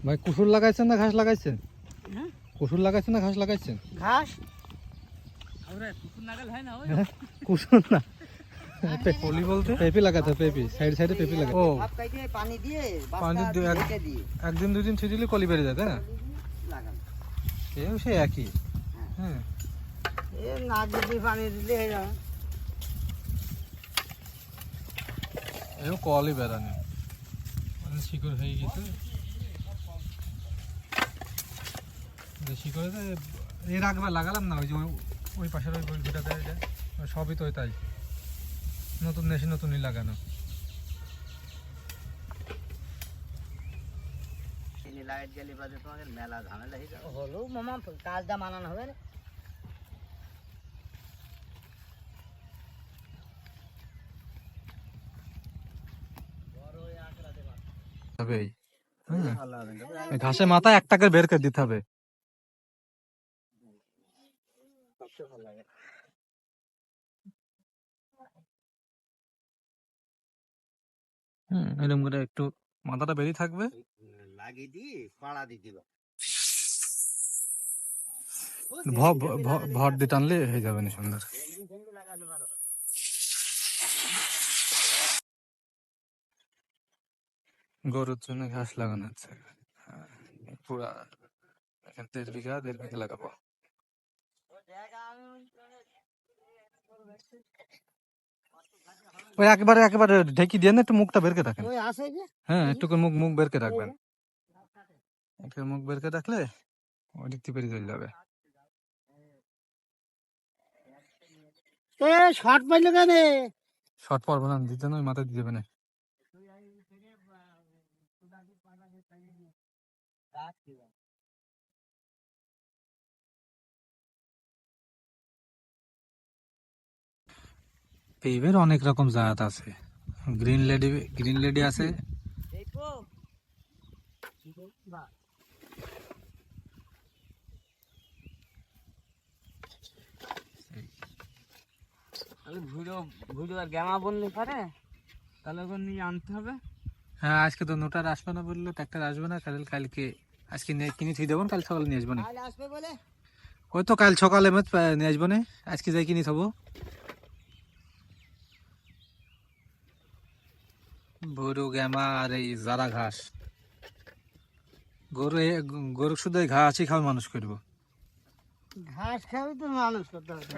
ভাই কুসুর লাগাইছেন না ঘাস লাগাইছেন? হ্যাঁ কুসুর লাগাইছেন না ঘাস লাগাইছেন? ঘাস কুসুর না, পলি বলতে পেঁপে লাগাতে, পেঁপে সাইডে সাইডে পেঁপে লাগাতে। ও ভাত খাইতে পানি দিয়ে পানি বাস্তা দিয়ে ঢেকে দিয়ে একদিন দুই দিন ছিটিলে কলি বেড়ে যায়, তাই না? লাগানো। এও সে একই। হ্যাঁ এ না দিলে পানি দিলে হয়ে যাবে। এও কলই বেড়ানি শিকড় হয়ে গেছে। শিকড়ে এর আগবার লাগালাম না, ওই যে ওই পাশের ওই ভিটাতে সবই তো তাই নতুন দেশে নতুনই লাগানো। লাইট গেলে বাদে তোমাদের মেলা ঝামেলা হয়ে যাবে। হলো মামা কাজটা মানানো হবে না। ঘাসের মাথায় একটা করে বের করে দিতে হবে। এরকম করে একটু মাথাটা বেরিয়ে থাকবে, লাগিয়ে দিয়ে পাড়া দিয়ে দিবা। ভর দিয়ে টানলে হয়ে যাবে না সুন্দর। গরুর জন্য ঘাস লাগানো হচ্ছে পুরা, এখানে 1.5 বিঘা লাগাবো। ওই একেবারে একেবারে ঢেকি দিয়ে না, একটু মুখটা বের করে রাখেন। ওই আছে যে হ্যাঁ, একটু করে মুখ বের করে রাখবেন। একটু মুখ বের করে রাখলে ওই দিক থেকে বেরিয়ে চলে যাবে। এ শর্ট পাইলো কেন? শর্ট পড়বো না, দিতে না, ওই মাথায় দিয়ে দেবে না। পেঁপের অনেক রকম জাত আছে, গ্রিন লেডি আছে। ভুড়ো আর গ্যামা বললে পারে, তাহলে ওখানে নিয়ে আনতে হবে। হ্যাঁ, আজকে তো নোটার আসবে না বললো, ট্রাক্টর আসবে না, কালকে আজকে কিনে থুই দেবো, কাল সকালে নিয়ে আসবো না। কাল আসবে বলে ওই তো কাল সকালে নিয়ে আসবো না, আজকে যাই কিনে থবো। গরু গ্যামা আর এই জারা ঘাস, গরু শুধু এই ঘাসই খাওয়া মানুষ করবো। ঘাস খাবে তো মানুষ করতে হবে।